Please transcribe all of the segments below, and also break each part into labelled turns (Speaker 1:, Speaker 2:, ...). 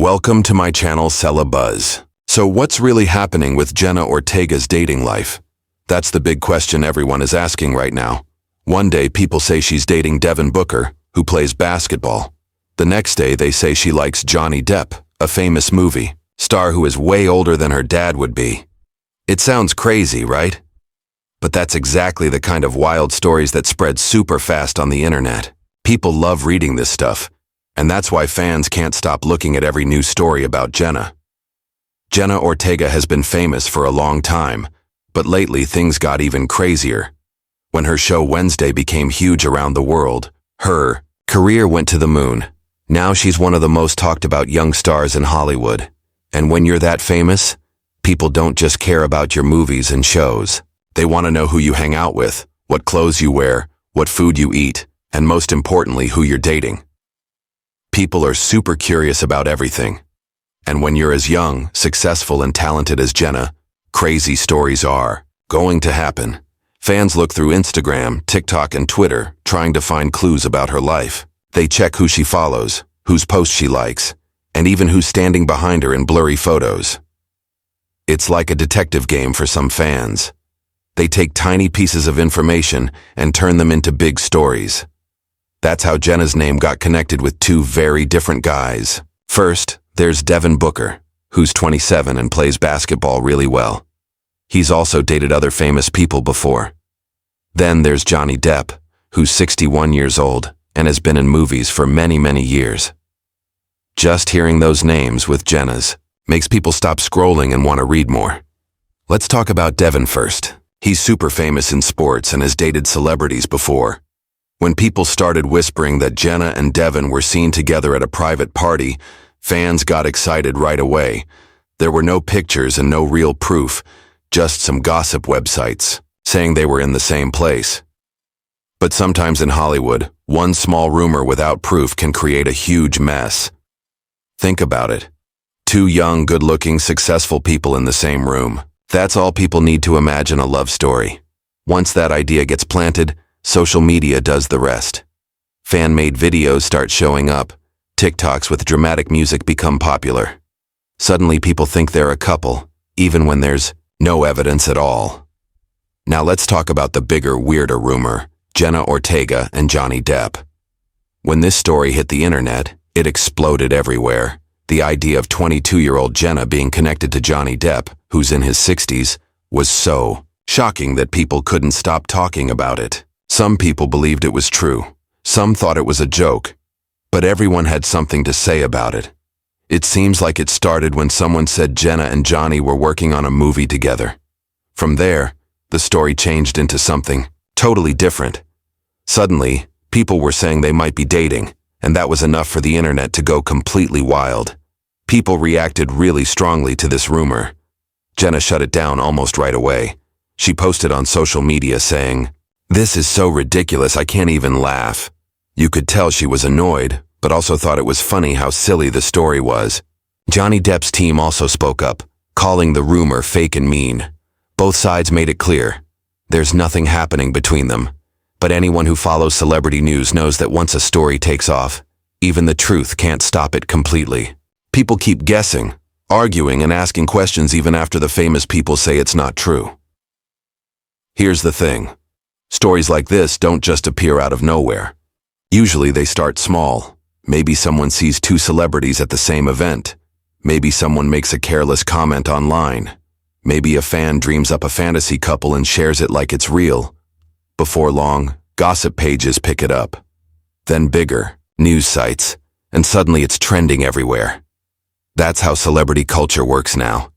Speaker 1: Welcome to my channel Buzz. So what's really happening with Jenna Ortega's dating life? That's the big question everyone is asking right now. One day people say she's dating Devin Booker, who plays basketball. The next day they say she likes Johnny Depp, a famous movie star who is way older than her dad would be. It sounds crazy, right? But that's exactly the kind of wild stories that spread super fast on the internet. People love reading this stuff, and that's why fans can't stop looking at every new story about Jenna. Jenna Ortega has been famous for a long time, but lately things got even crazier. When her show Wednesday became huge around the world, her career went to the moon. Now she's one of the most talked about young stars in Hollywood. And when you're that famous, people don't just care about your movies and shows. They want to know who you hang out with, what clothes you wear, what food you eat, and most importantly, who you're dating. People are super curious about everything. And when you're as young, successful, and talented as Jenna, crazy stories are going to happen. Fans look through Instagram, TikTok, and Twitter, trying to find clues about her life. They check who she follows, whose posts she likes, and even who's standing behind her in blurry photos. It's like a detective game for some fans. They take tiny pieces of information and turn them into big stories. That's how Jenna's name got connected with two very different guys. First, there's Devin Booker, who's 27 and plays basketball really well. He's also dated other famous people before. Then there's Johnny Depp, who's 61 years old and has been in movies for many, many years. Just hearing those names with Jenna's makes people stop scrolling and want to read more. Let's talk about Devin first. He's super famous in sports and has dated celebrities before. When people started whispering that Jenna and Devin were seen together at a private party, fans got excited right away. There were no pictures and no real proof, just some gossip websites saying they were in the same place. But sometimes in Hollywood, one small rumor without proof can create a huge mess. Think about it. Two young, good-looking, successful people in the same room. That's all people need to imagine a love story. Once that idea gets planted, social media does the rest. Fan-made videos start showing up. TikToks with dramatic music become popular. Suddenly people think they're a couple, even when there's no evidence at all. Now let's talk about the bigger, weirder rumor, Jenna Ortega and Johnny Depp. When this story hit the internet, it exploded everywhere. The idea of 22-year-old Jenna being connected to Johnny Depp, who's in his 60s, was so shocking that people couldn't stop talking about it. Some people believed it was true. Some thought it was a joke. But everyone had something to say about it. It seems like it started when someone said Jenna and Johnny were working on a movie together. From there, the story changed into something totally different. Suddenly, people were saying they might be dating, and that was enough for the internet to go completely wild. People reacted really strongly to this rumor. Jenna shut it down almost right away. She posted on social media saying, "This is so ridiculous, I can't even laugh." You could tell she was annoyed, but also thought it was funny how silly the story was. Johnny Depp's team also spoke up, calling the rumor fake and mean. Both sides made it clear. There's nothing happening between them. But anyone who follows celebrity news knows that once a story takes off, even the truth can't stop it completely. People keep guessing, arguing, and asking questions even after the famous people say it's not true. Here's the thing. Stories like this don't just appear out of nowhere. Usually they start small. Maybe someone sees two celebrities at the same event. Maybe someone makes a careless comment online. Maybe a fan dreams up a fantasy couple and shares it like it's real. Before long, gossip pages pick it up. Then bigger, news sites, and suddenly it's trending everywhere. That's how celebrity culture works now.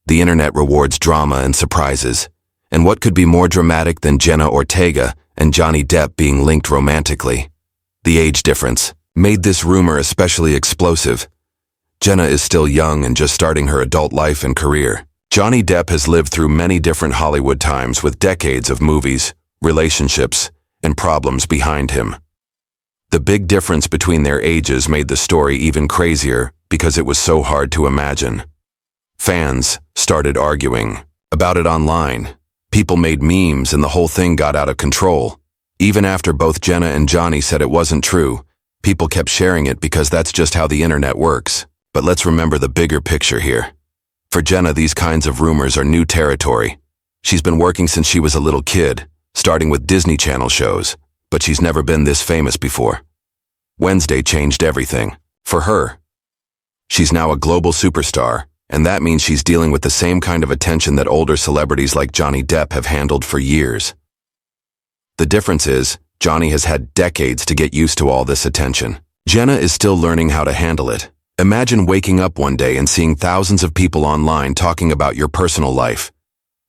Speaker 1: The internet rewards drama and surprises. And what could be more dramatic than Jenna Ortega and Johnny Depp being linked romantically? The age difference made this rumor especially explosive. Jenna is still young and just starting her adult life and career. Johnny Depp has lived through many different Hollywood times with decades of movies, relationships, and problems behind him. The big difference between their ages made the story even crazier because it was so hard to imagine. Fans started arguing about it online. People made memes and the whole thing got out of control. Even after both Jenna and Johnny said it wasn't true, people kept sharing it because that's just how the internet works. But let's remember the bigger picture here. For Jenna, these kinds of rumors are new territory. She's been working since she was a little kid, starting with Disney Channel shows, but she's never been this famous before. Wednesday changed everything. For her. She's now a global superstar, and that means she's dealing with the same kind of attention that older celebrities like Johnny Depp have handled for years. The difference is, Johnny has had decades to get used to all this attention. Jenna is still learning how to handle it. Imagine waking up one day and seeing thousands of people online talking about your personal life,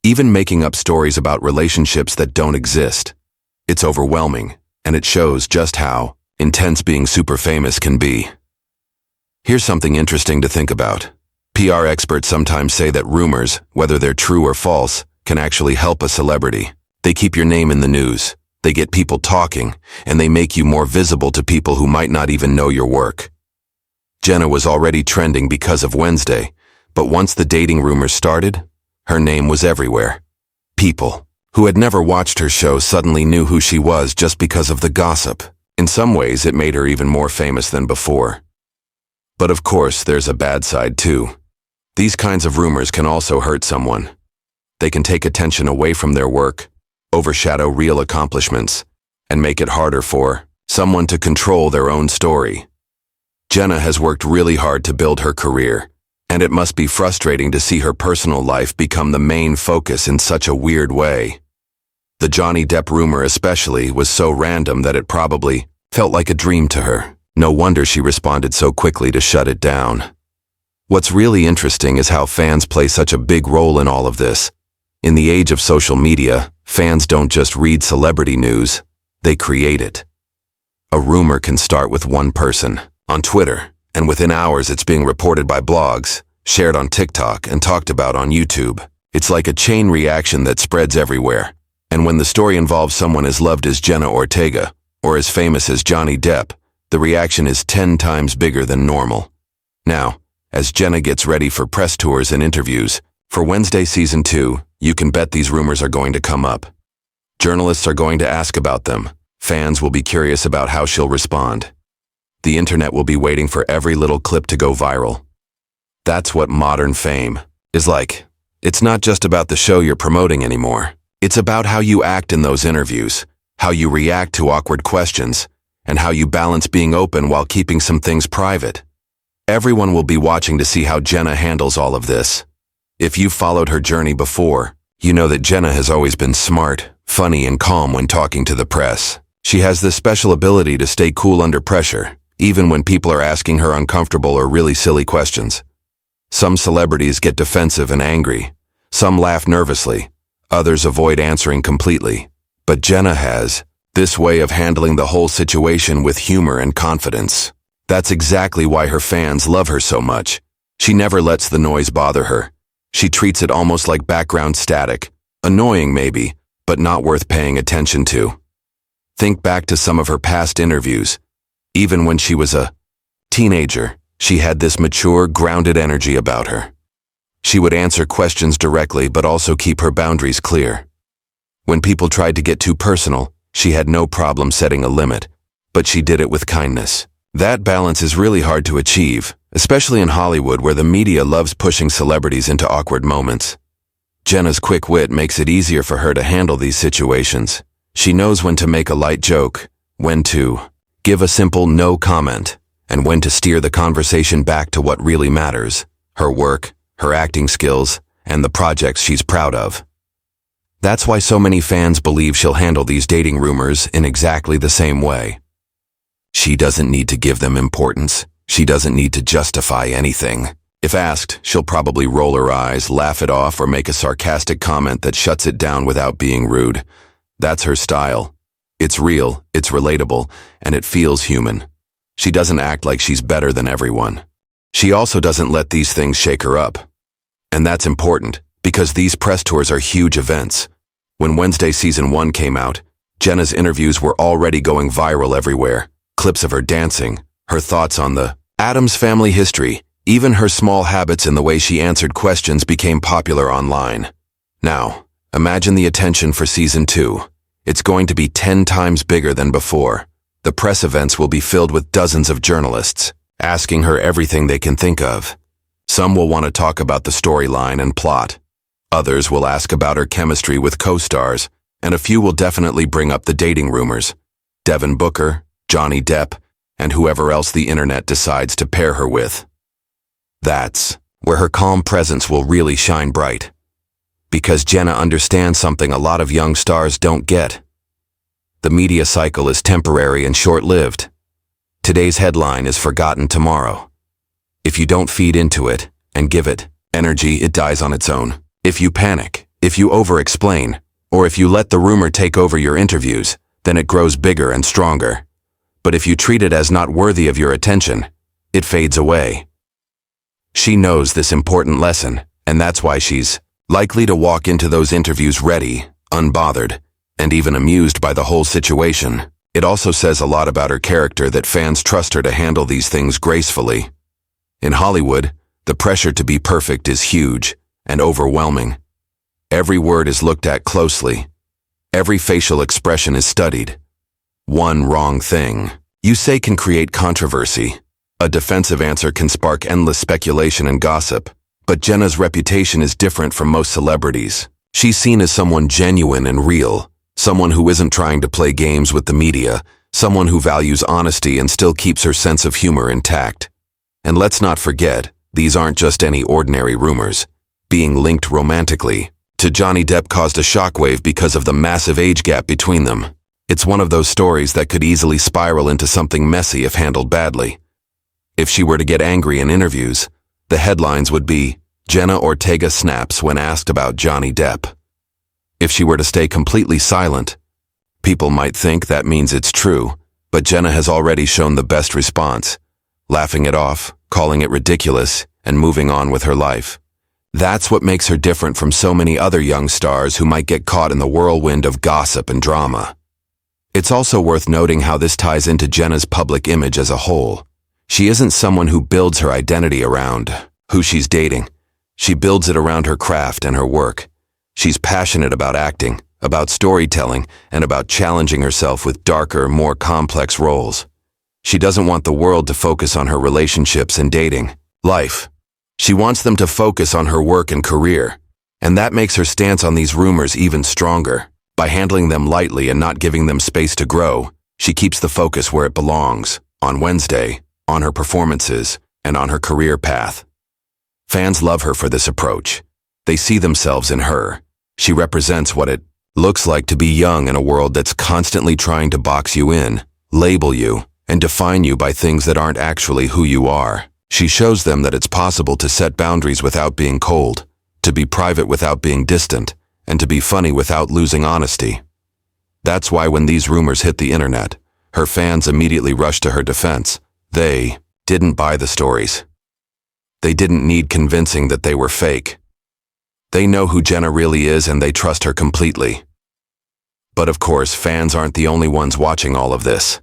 Speaker 1: even making up stories about relationships that don't exist. It's overwhelming, and it shows just how intense being super famous can be. Here's something interesting to think about. PR experts sometimes say that rumors, whether they're true or false, can actually help a celebrity. They keep your name in the news, they get people talking, and they make you more visible to people who might not even know your work. Jenna was already trending because of Wednesday, but once the dating rumors started, her name was everywhere. People who had never watched her show suddenly knew who she was just because of the gossip. In some ways, it made her even more famous than before. But of course, there's a bad side too. These kinds of rumors can also hurt someone. They can take attention away from their work, overshadow real accomplishments, and make it harder for someone to control their own story. Jenna has worked really hard to build her career, and it must be frustrating to see her personal life become the main focus in such a weird way. The Johnny Depp rumor especially was so random that it probably felt like a dream to her. No wonder she responded so quickly to shut it down. What's really interesting is how fans play such a big role in all of this. In the age of social media, fans don't just read celebrity news, they create it. A rumor can start with one person on Twitter, and within hours it's being reported by blogs, shared on TikTok, and talked about on YouTube. It's like a chain reaction that spreads everywhere. And when the story involves someone as loved as Jenna Ortega, or as famous as Johnny Depp, the reaction is 10 times bigger than normal. Now, as Jenna gets ready for press tours and interviews, for Wednesday Season 2, you can bet these rumors are going to come up. Journalists are going to ask about them. Fans will be curious about how she'll respond. The internet will be waiting for every little clip to go viral. That's what modern fame is like. It's not just about the show you're promoting anymore. It's about how you act in those interviews, how you react to awkward questions, and how you balance being open while keeping some things private. Everyone will be watching to see how Jenna handles all of this. If you've followed her journey before, you know that Jenna has always been smart, funny, and calm when talking to the press. She has this special ability to stay cool under pressure, even when people are asking her uncomfortable or really silly questions. Some celebrities get defensive and angry. Some laugh nervously. Others avoid answering completely. But Jenna has this way of handling the whole situation with humor and confidence. That's exactly why her fans love her so much. She never lets the noise bother her. She treats it almost like background static. Annoying maybe, but not worth paying attention to. Think back to some of her past interviews. Even when she was a teenager, she had this mature, grounded energy about her. She would answer questions directly but also keep her boundaries clear. When people tried to get too personal, she had no problem setting a limit, but she did it with kindness. That balance is really hard to achieve, especially in Hollywood where the media loves pushing celebrities into awkward moments. Jenna's quick wit makes it easier for her to handle these situations. She knows when to make a light joke, when to give a simple no comment, and when to steer the conversation back to what really matters, her work, her acting skills, and the projects she's proud of. That's why so many fans believe she'll handle these dating rumors in exactly the same way. She doesn't need to give them importance. She doesn't need to justify anything. If asked, she'll probably roll her eyes, laugh it off, or make a sarcastic comment that shuts it down without being rude. That's her style. It's real, it's relatable, and it feels human. She doesn't act like she's better than everyone. She also doesn't let these things shake her up. And that's important, because these press tours are huge events. When Wednesday Season 1 came out, Jenna's interviews were already going viral everywhere. Clips of her dancing, her thoughts on the Addams family history, even her small habits in the way she answered questions became popular online. Now, imagine the attention for Season 2. It's going to be 10 times bigger than before. The press events will be filled with dozens of journalists. asking her everything they can think of. Some will want to talk about the storyline and plot. Others will ask about her chemistry with co-stars, and a few will definitely bring up the dating rumors. Devin Booker, Johnny Depp, and whoever else the internet decides to pair her with. That's where her calm presence will really shine bright. Because Jenna understands something a lot of young stars don't get. The media cycle is temporary and short-lived. Today's headline is forgotten tomorrow. If you don't feed into it and give it energy, it dies on its own. If you panic, if you over-explain, or if you let the rumor take over your interviews, then it grows bigger and stronger. But if you treat it as not worthy of your attention, it fades away. She knows this important lesson, and that's why she's likely to walk into those interviews ready, unbothered, and even amused by the whole situation. It also says a lot about her character that fans trust her to handle these things gracefully. In Hollywood, the pressure to be perfect is huge and overwhelming. Every word is looked at closely. Every facial expression is studied. One wrong thing you say can create controversy. A defensive answer can spark endless speculation and gossip. But Jenna's reputation is different from most celebrities. She's seen as someone genuine and real, someone who isn't trying to play games with the media, someone who values honesty and still keeps her sense of humor intact. And let's not forget, these aren't just any ordinary rumors. Being linked romantically to Johnny Depp caused a shockwave because of the massive age gap between them. It's one of those stories that could easily spiral into something messy if handled badly. If she were to get angry in interviews, the headlines would be, Jenna Ortega snaps when asked about Johnny Depp. If she were to stay completely silent, people might think that means it's true, but Jenna has already shown the best response, laughing it off, calling it ridiculous, and moving on with her life. That's what makes her different from so many other young stars who might get caught in the whirlwind of gossip and drama. It's also worth noting how this ties into Jenna's public image as a whole. She isn't someone who builds her identity around who she's dating. She builds it around her craft and her work. She's passionate about acting, about storytelling, and about challenging herself with darker, more complex roles. She doesn't want the world to focus on her relationships and dating life. She wants them to focus on her work and career, and that makes her stance on these rumors even stronger. By handling them lightly and not giving them space to grow, she keeps the focus where it belongs, on Wednesday, on her performances, and on her career path. Fans love her for this approach. They see themselves in her. She represents what it looks like to be young in a world that's constantly trying to box you in, label you, and define you by things that aren't actually who you are. She shows them that it's possible to set boundaries without being cold, to be private without being distant, and to be funny without losing honesty. That's why when these rumors hit the internet, her fans immediately rush to her defense. They didn't buy the stories. They didn't need convincing that they were fake. They know who Jenna really is and they trust her completely. But of course, fans aren't the only ones watching all of this.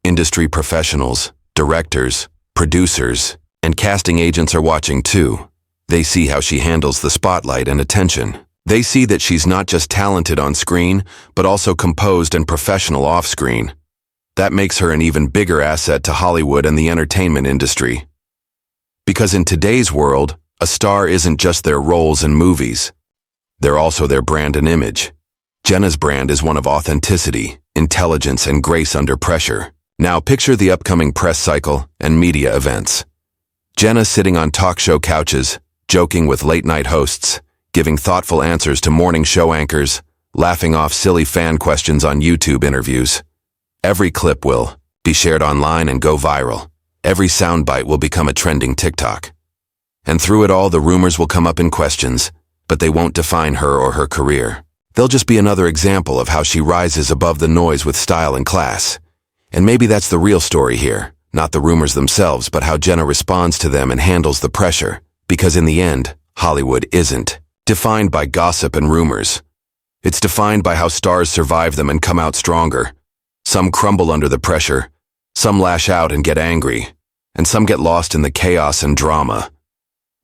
Speaker 1: Industry professionals, directors, producers, and casting agents are watching too. They see how she handles the spotlight and attention. They see that she's not just talented on screen, but also composed and professional off-screen. That makes her an even bigger asset to Hollywood and the entertainment industry. Because in today's world, a star isn't just their roles in movies. They're also their brand and image. Jenna's brand is one of authenticity, intelligence, and grace under pressure. Now picture the upcoming press cycle and media events. Jenna sitting on talk show couches, joking with late-night hosts, giving thoughtful answers to morning show anchors, laughing off silly fan questions on YouTube interviews. Every clip will be shared online and go viral. Every soundbite will become a trending TikTok. And through it all, the rumors will come up in questions, but they won't define her or her career. They'll just be another example of how she rises above the noise with style and class. And maybe that's the real story here, not the rumors themselves, but how Jenna responds to them and handles the pressure. Because in the end, Hollywood isn't defined by gossip and rumors. It's defined by how stars survive them and come out stronger. Some crumble under the pressure, some lash out and get angry, and some get lost in the chaos and drama.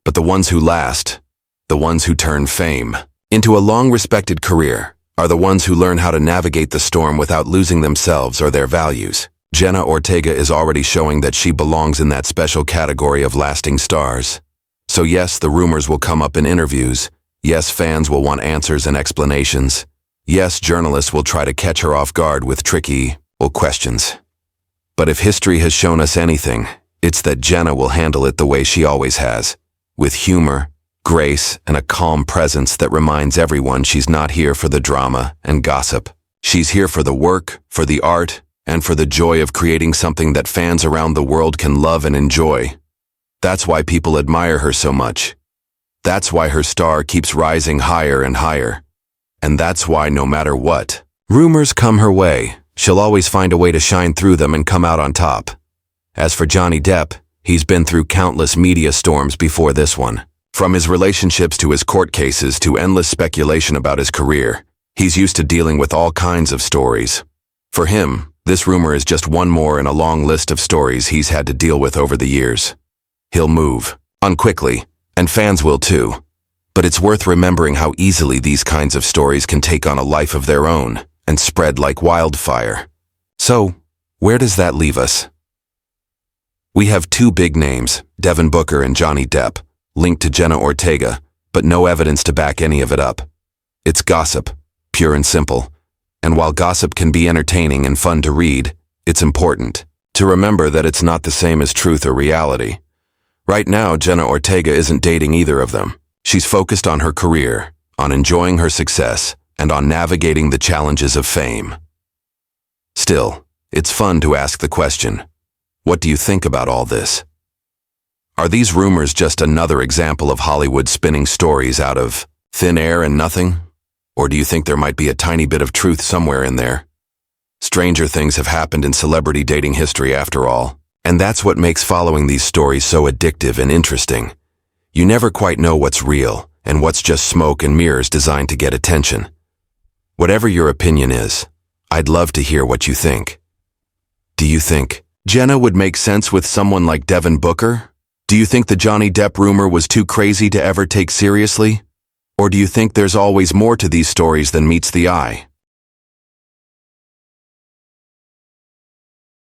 Speaker 1: But the ones who last, the ones who turn fame into a long-respected career, are the ones who learn how to navigate the storm without losing themselves or their values. Jenna Ortega is already showing that she belongs in that special category of lasting stars. So yes, the rumors will come up in interviews. Yes, fans will want answers and explanations. Yes, journalists will try to catch her off guard with tricky, questions. But if history has shown us anything, it's that Jenna will handle it the way she always has, with humor, grace, and a calm presence that reminds everyone she's not here for the drama and gossip. She's here for the work, for the art, and for the joy of creating something that fans around the world can love and enjoy. That's why people admire her so much. That's why her star keeps rising higher and higher. And that's why no matter what rumors come her way, she'll always find a way to shine through them and come out on top. As for Johnny Depp, he's been through countless media storms before this one. From his relationships to his court cases to endless speculation about his career, he's used to dealing with all kinds of stories. For him, this rumor is just one more in a long list of stories he's had to deal with over the years. He'll move on quickly, and fans will too. But it's worth remembering how easily these kinds of stories can take on a life of their own and spread like wildfire. So, where does that leave us? We have two big names, Devin Booker and Johnny Depp, linked to Jenna Ortega, but no evidence to back any of it up. It's gossip, pure and simple. And while gossip can be entertaining and fun to read, it's important to remember that it's not the same as truth or reality. Right now, Jenna Ortega isn't dating either of them. She's focused on her career, on enjoying her success, and on navigating the challenges of fame. Still, it's fun to ask the question, what do you think about all this? Are these rumors just another example of Hollywood spinning stories out of thin air and nothing? Or do you think there might be a tiny bit of truth somewhere in there? Stranger things have happened in celebrity dating history after all, and that's what makes following these stories so addictive and interesting. You never quite know what's real and what's just smoke and mirrors designed to get attention. Whatever your opinion is, I'd love to hear what you think. Do you think Jenna would make sense with someone like Devin Booker? Do you think the Johnny Depp rumor was too crazy to ever take seriously? Or do you think there's always more to these stories than meets the eye?